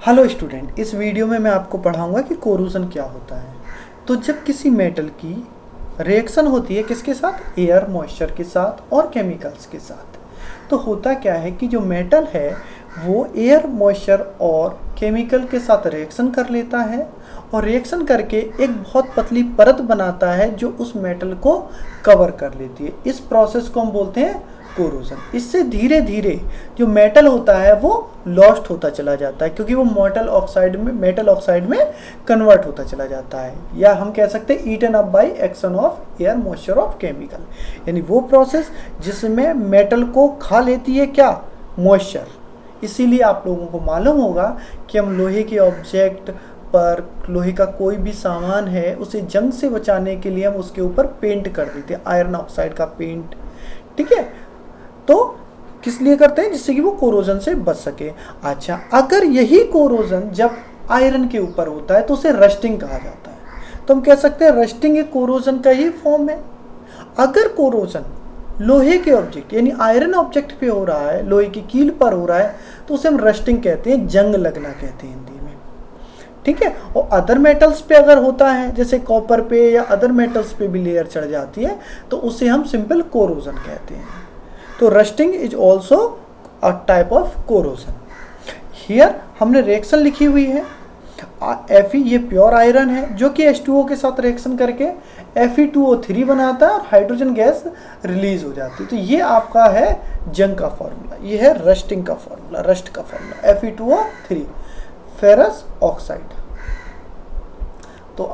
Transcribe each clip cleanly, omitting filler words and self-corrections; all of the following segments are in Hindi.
हेलो स्टूडेंट, इस वीडियो में मैं आपको पढ़ाऊंगा कि कोरोजन क्या होता है। तो जब किसी मेटल की रिएक्शन होती है किसके साथ, एयर, मॉइस्चर के साथ और केमिकल्स के साथ, तो होता क्या है कि जो मेटल है वो एयर, मॉइस्चर और केमिकल के साथ रिएक्शन कर लेता है और रिएक्शन करके एक बहुत पतली परत बनाता है जो उस मेटल को कवर कर लेती है। इस प्रोसेस को हम बोलते हैं कोरोजन। इससे धीरे धीरे जो मेटल होता है वो लॉस्ट होता चला जाता है, क्योंकि वो मेटल ऑक्साइड में कन्वर्ट होता चला जाता है, या हम कह सकते हैं eaten up by action of air, moisture of chemical. यानी वो प्रोसेस जिसमें मेटल को खा लेती है क्या, मॉइस्चर। इसीलिए आप लोगों को मालूम होगा कि हम लोहे के ऑब्जेक्ट पर, लोहे का कोई भी सामान है उसे जंग से बचाने के लिए हम उसके ऊपर पेंट कर देते हैं, आयरन ऑक्साइड का पेंट। ठीक है, तो किस लिए करते हैं, जिससे कि वो कोरोजन से बच सके। अच्छा, अगर यही कोरोजन जब आयरन के ऊपर होता है तो उसे रस्टिंग कहा जाता है। तो हम कह सकते हैं रस्टिंग एक कोरोजन का ही फॉर्म है। अगर कोरोजन लोहे के ऑब्जेक्ट यानी आयरन ऑब्जेक्ट पे हो रहा है, लोहे की कील पर हो रहा है, तो उसे हम रस्टिंग कहते हैं, जंग लगना कहते हैं हिंदी में। ठीक है, और अदर मेटल्स पे अगर होता है जैसे कॉपर पे या अदर मेटल्स पे भी लेयर चढ़ जाती है तो उसे हम सिंपल कोरोजन कहते हैं। तो rusting is also a type of corrosion. Here हमने रिएक्शन लिखी हुई है। Fe ये प्योर आयरन है जो कि H2O के साथ रिएक्शन करके Fe2O3 बनाता है और हाइड्रोजन गैस रिलीज हो जाती है। तो ये आपका है जंग का फॉर्मूला, ये है रस्टिंग का फॉर्मूला, रस्ट का फॉर्मूला Fe2O3, फेरस ऑक्साइड, तो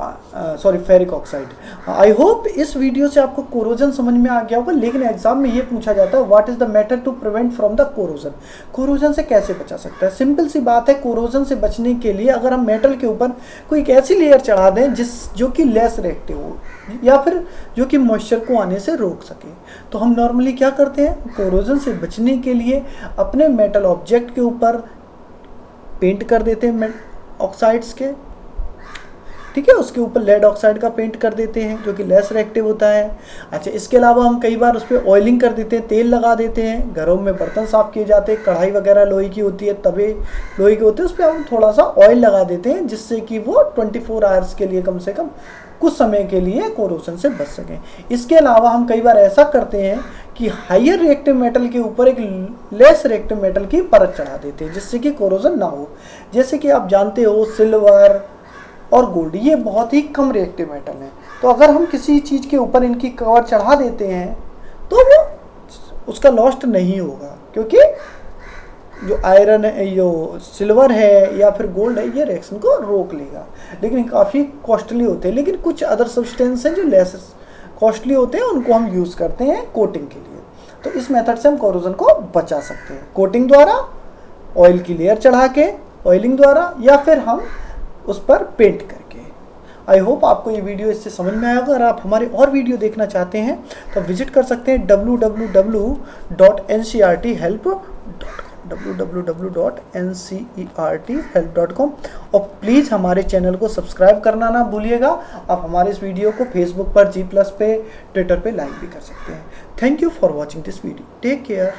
sorry ferric oxide. I hope इस वीडियो से आपको कोरोजन समझ में आ गया होगा। लेकिन एग्जाम में ये पूछा जाता है what is the method to prevent from the corrosion, corrosion से कैसे बचा सकता है। सिंपल सी बात है, कोरोजन से बचने के लिए अगर हम मेटल के ऊपर कोई एक ऐसी लेयर चढ़ा दें जो कि लेस रिएक्टिव हो या फिर जो कि मॉइस्चर को आने से रोक सके, तो हम नॉर्मली क्या करते हैं, कोरोजन से बचने के लिए अपने मेटल ऑब्जेक्ट के ऊपर पेंट कर देते हैं ऑक्साइड्स के। ठीक है, उसके ऊपर लेड ऑक्साइड का पेंट कर देते हैं जो कि लेस रिएक्टिव होता है। अच्छा, इसके अलावा हम कई बार उस पर ऑयलिंग कर देते हैं, तेल लगा देते हैं। घरों में बर्तन साफ किए जाते हैं, कढ़ाई वगैरह लोहे की होती है, तवे लोहे के होते हैं, उस पर हम थोड़ा सा ऑयल लगा देते हैं जिससे कि वो 24 आवर्स के लिए, कम से कम कुछ समय के लिए कोरोजन से बच सकें। इसके अलावा हम कई बार ऐसा करते हैं कि हायर रिएक्टिव मेटल के ऊपर एक लेस रिएक्टिव मेटल की परत चढ़ा देते हैं जिससे कि कोरोजन ना हो। जैसे कि आप जानते हो सिल्वर और गोल्ड ये बहुत ही कम रिएक्टिव मेटल हैं, तो अगर हम किसी चीज़ के ऊपर इनकी कवर चढ़ा देते हैं तो वो उसका लॉस्ट नहीं होगा, क्योंकि जो आयरन है, जो सिल्वर है या फिर गोल्ड है, ये रिएक्शन को रोक लेगा। लेकिन काफ़ी कॉस्टली होते हैं। लेकिन कुछ अदर सब्सटेंस हैं जो लेस कॉस्टली होते हैं, उनको हम यूज़ करते हैं कोटिंग के लिए। तो इस मेथड से हम कोरोजन को बचा सकते हैं, कोटिंग द्वारा, ऑयल की लेयर चढ़ा के, ऑयलिंग द्वारा, या फिर हम उस पर पेंट करके। आई होप आपको ये वीडियो इससे समझ में आएगा। अगर आप हमारे और वीडियो देखना चाहते हैं तो विजिट कर सकते हैं www.ncerthelp.com और प्लीज़ हमारे चैनल को सब्सक्राइब करना ना भूलिएगा। आप हमारे इस वीडियो को फेसबुक पर, G+ पे, ट्विटर पे लाइक भी कर सकते हैं। Thank you for watching this video. Take care.